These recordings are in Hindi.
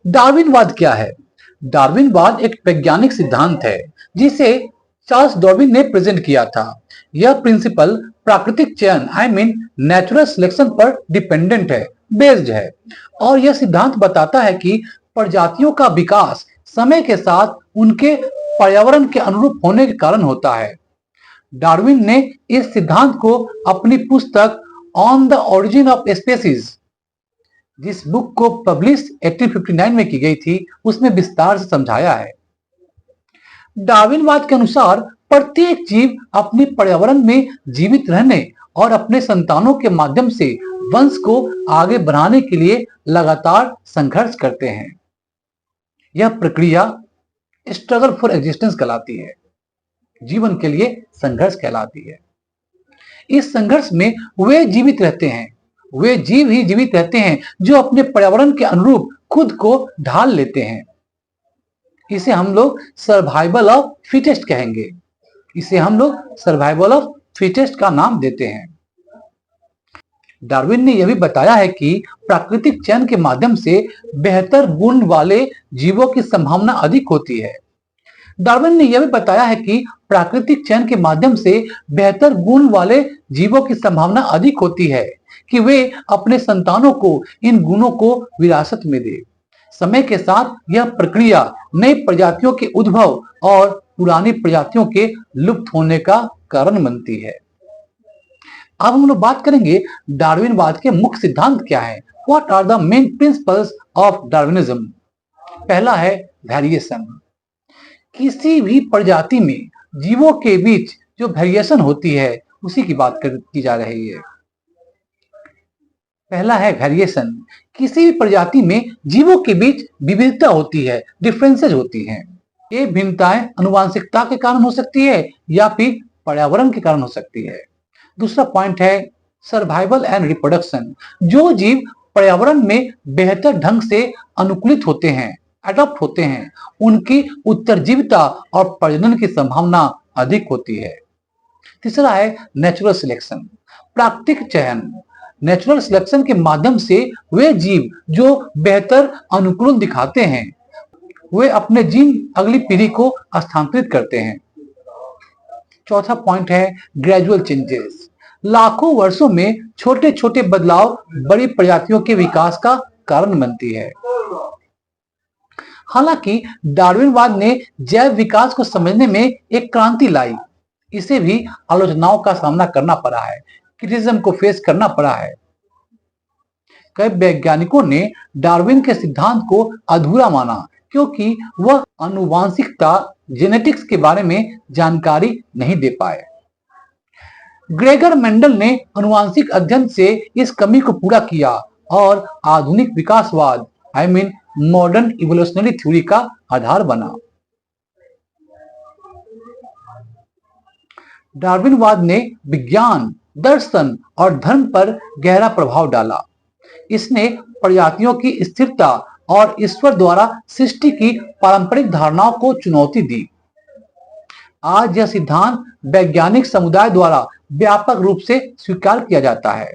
डार्विनवाद क्या है? डार्विनवाद एक वैज्ञानिक सिद्धांत है जिसे चार्ल्स डार्विन ने प्रेजेंट किया था। यह प्रिंसिपल प्राकृतिक चयन नेचुरल सिलेक्शन पर डिपेंडेंट है, बेस्ड है, और यह सिद्धांत बताता है कि प्रजातियों का विकास समय के साथ उनके पर्यावरण के अनुरूप होने के कारण होता है। डार्विन ने इस सिद्धांत को अपनी पुस्तक on the origin of species, जिस बुक को पब्लिश 1859 में की गई थी, उसमें विस्तार से समझाया है। डार्विनवाद के अनुसार प्रत्येक जीव अपने पर्यावरण में जीवित रहने और अपने संतानों के माध्यम से वंश को आगे बढ़ाने के लिए लगातार संघर्ष करते हैं। यह प्रक्रिया स्ट्रगल फॉर एग्जिस्टेंस कहलाती है, जीवन के लिए संघर्ष कहलाती है। इस संघर्ष में वे जीवित रहते हैं, वे जीव ही जीवित रहते हैं जो अपने पर्यावरण के अनुरूप खुद को ढाल लेते हैं। इसे हम लोग सर्वाइवल ऑफ फिटेस्ट कहेंगे। इसे हम लोग सर्वाइवल ऑफ फिटेस्ट का नाम देते हैं। डार्विन ने यह भी बताया है कि प्राकृतिक चयन के माध्यम से बेहतर गुण वाले जीवों की संभावना अधिक होती है। डार्विन ने यह भी बताया है कि प्राकृतिक चयन के माध्यम से बेहतर गुण वाले जीवों की संभावना अधिक होती है कि वे अपने संतानों को इन गुणों को विरासत में दे। समय के साथ यह प्रक्रिया नई प्रजातियों के उद्भव और पुरानी प्रजातियों के लुप्त होने का कारण बनती है। अब हम लोग बात करेंगे डार्विनवाद के मुख्य सिद्धांत क्या है। What are the main principles of Darwinism? पहला है वेरिएशन। किसी भी प्रजाति में जीवों के बीच जो वेरिएशन होती है उसी की बात की जा रही है। पहला है वेरिएशन। किसी भी प्रजाति में जीवों के बीच विविधता होती है, डिफरेंसेज होती हैं। ये भिन्नताएं अनुवांशिकता के कारण हो सकती है या फिर पर्यावरण के कारण हो सकती है। दूसरा पॉइंट है सर्वाइवल एंड रिप्रोडक्शन। जो जीव पर्यावरण में बेहतर ढंग से अनुकूलित होते हैं, अडॉप्ट होते हैं, उनकी उत्तरजीविता और प्रजनन की संभावना अधिक होती है। तीसरा है नेचुरल सिलेक्शन, प्राकृतिक चयन। नेचुरल सिलेक्शन के माध्यम से वे जीव जो बेहतर अनुकूलन दिखाते हैं वे अपने जीन अगली पीढ़ी को स्थानांतरित करते हैं। चौथा पॉइंट है ग्रेजुअल चेंजेस। लाखों वर्षों में छोटे छोटे बदलाव बड़ी प्रजातियों के विकास का कारण बनती है। हालांकि डार्विनवाद ने जैव विकास को समझने में एक क्रांति लाई, इसे भी आलोचनाओं का सामना करना पड़ा है, क्रिटिसिज्म को फेस करना पड़ा है। कई वैज्ञानिकों ने डार्विन के सिद्धांत को अधूरा माना क्योंकि वह आनुवांशिकता जेनेटिक्स के बारे में जानकारी नहीं दे पाए। ग्रेगर मेंडल ने आनुवांशिक अध्ययन से इस कमी को पूरा किया और आधुनिक विकासवाद मॉडर्न इवोल्यूशनरी थ्योरी का आधार बना। डार्विनवाद ने विज्ञान, दर्शन और धर्म पर गहरा प्रभाव डाला। इसने प्रजातियों की स्थिरता और ईश्वर द्वारा सृष्टि की पारंपरिक धारणाओं को चुनौती दी। आज यह सिद्धांत वैज्ञानिक समुदाय द्वारा व्यापक रूप से स्वीकार किया जाता है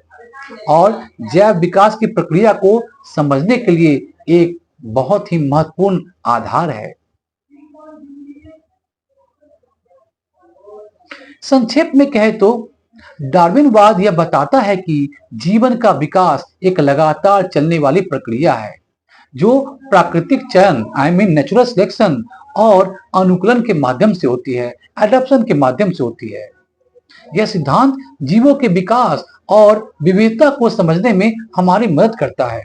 और जैव विकास की प्रक्रिया को समझने के लिए एक बहुत ही महत्वपूर्ण आधार है। संक्षेप में कहे तो डार्विनवाद यह बताता है कि जीवन का विकास एक लगातार चलने वाली प्रक्रिया है जो प्राकृतिक चयन नेचुरल सिलेक्शन और अनुकूलन के माध्यम से होती है, एडॉप्शन के माध्यम से होती है। यह सिद्धांत जीवों के विकास और विविधता को समझने में हमारी मदद करता है।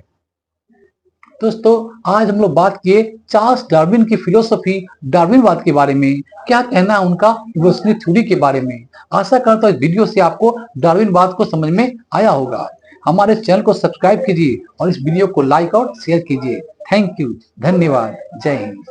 दोस्तों, आज हम लोग बात किए चार्ल्स डार्विन की फिलोसफी, डार्विनवाद के बारे में, क्या कहना है उनका इवोल्यूशनरी थ्योरी के बारे में। आशा करता हूं इस वीडियो से आपको डार्विनवाद को समझ में आया होगा। हमारे चैनल को सब्सक्राइब कीजिए और इस वीडियो को लाइक और शेयर कीजिए। थैंक यू, धन्यवाद, जय हिंद।